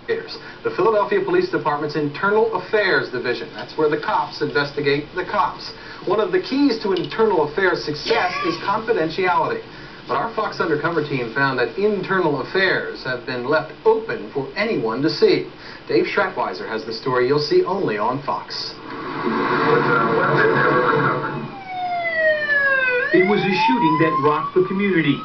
The Philadelphia Police Department's Internal Affairs Division. That's where the cops investigate the cops. One of the keys to internal affairs success is confidentiality. But our Fox Undercover team found that internal affairs have been left open for anyone to see. Dave Schratweiser has the story you'll see only on Fox. It was a shooting that rocked the community.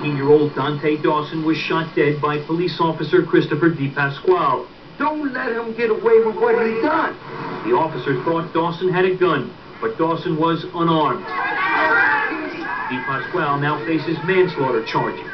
19-year-old Dante Dawson was shot dead by police officer Christopher DePasquale. Don't let him get away with what he done. The officer thought Dawson had a gun, but Dawson was unarmed. DePasquale now faces manslaughter charges.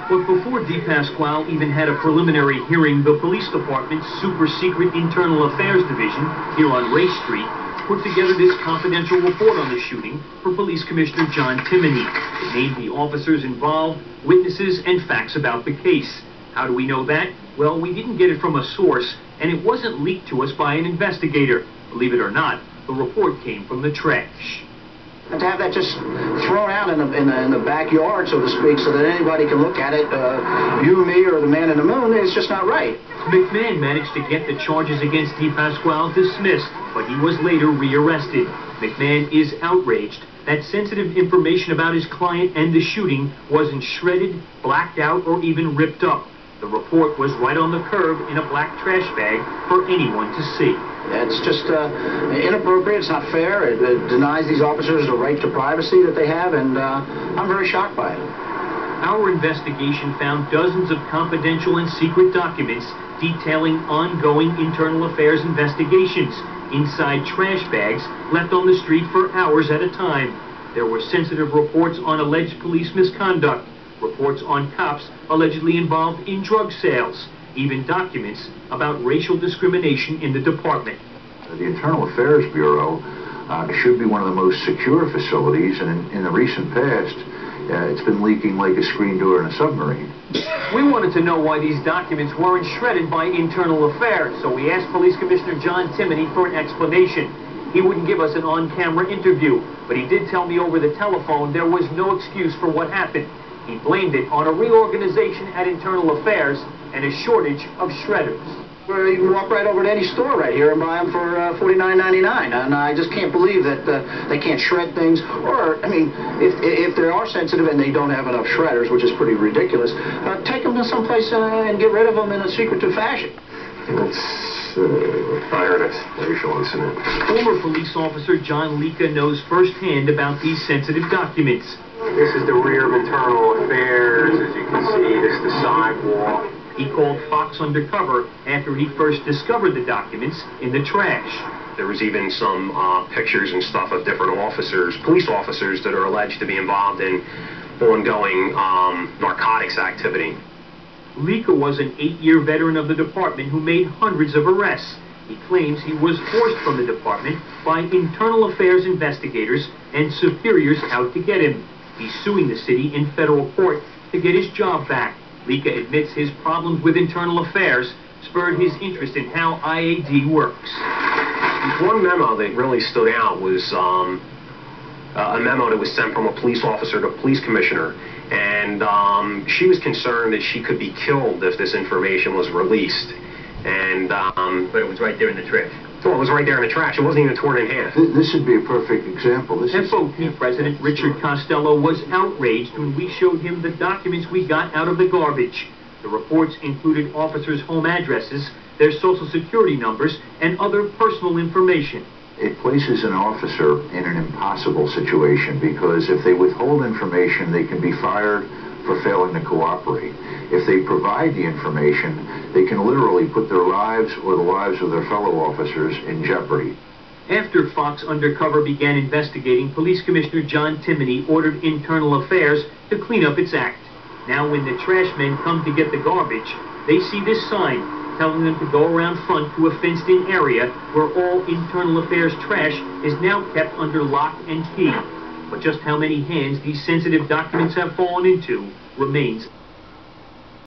But before DePasquale even had a preliminary hearing, the police department's super-secret Internal Affairs Division here on Race Street put together this confidential report on the shooting for Police Commissioner John Timoney. It named the officers involved, witnesses, and facts about the case. How do we know that? Well, we didn't get it from a source, and it wasn't leaked to us by an investigator. Believe it or not, the report came from the trash. And to have that just thrown out in the backyard, so to speak, so that anybody can look at it, you, me, or the man in the moon, is just not right. McMahon managed to get the charges against DePasquale dismissed, but he was later rearrested. McMahon is outraged that sensitive information about his client and the shooting wasn't shredded, blacked out, or even ripped up. The report was right on the curb in a black trash bag for anyone to see. It's just inappropriate. It's not fair. It denies these officers the right to privacy that they have, and I'm very shocked by it. Our investigation found dozens of confidential and secret documents detailing ongoing internal affairs investigations inside trash bags left on the street for hours at a time. There were sensitive reports on alleged police misconduct, reports on cops allegedly involved in drug sales, even documents about racial discrimination in the department. The Internal Affairs Bureau should be one of the most secure facilities, and in the recent past, it's been leaking like a screen door in a submarine. We wanted to know why these documents weren't shredded by Internal Affairs, so we asked Police Commissioner John Timoney for an explanation. He wouldn't give us an on-camera interview, but he did tell me over the telephone there was no excuse for what happened. He blamed it on a reorganization at Internal Affairs and a shortage of shredders. Well, you can walk right over to any store right here and buy them for $49.99, and I just can't believe that they can't shred things. Or, I mean, if they are sensitive and they don't have enough shredders, which is pretty ridiculous, take them to someplace and get rid of them in a secretive fashion. Let's fire this racial incident. Former police officer John Leca knows firsthand about these sensitive documents. This is the rear of Internal Affairs. As you can see, this is the sidewalk. He called Fox Undercover after he first discovered the documents in the trash. There was even some pictures and stuff of different officers, police officers, that are alleged to be involved in ongoing narcotics activity. Leca was an 8-year veteran of the department who made hundreds of arrests. He claims he was forced from the department by Internal Affairs investigators and superiors out to get him. He's suing the city in federal court to get his job back. Leca admits his problems with Internal Affairs spurred his interest in how IAD works. One memo that really stood out was a memo that was sent from a police officer to a police commissioner, and she was concerned that she could be killed if this information was released. And but it was right there in the trash. Well, it was right there in the trash. It wasn't even torn in half. This would be a perfect example. FOP President Richard Costello was outraged when we showed him the documents we got out of the garbage. The reports included officers' home addresses, their social security numbers, and other personal information. It places an officer in an impossible situation because if they withhold information, they can be fired for failing to cooperate. If they provide the information, they can literally put their lives or the lives of their fellow officers in jeopardy. After Fox Undercover began investigating, Police Commissioner John Timoney ordered Internal Affairs to clean up its act. Now when the trash men come to get the garbage, they see this sign telling them to go around front to a fenced-in area where all Internal Affairs trash is now kept under lock and key. But just how many hands these sensitive documents have fallen into remains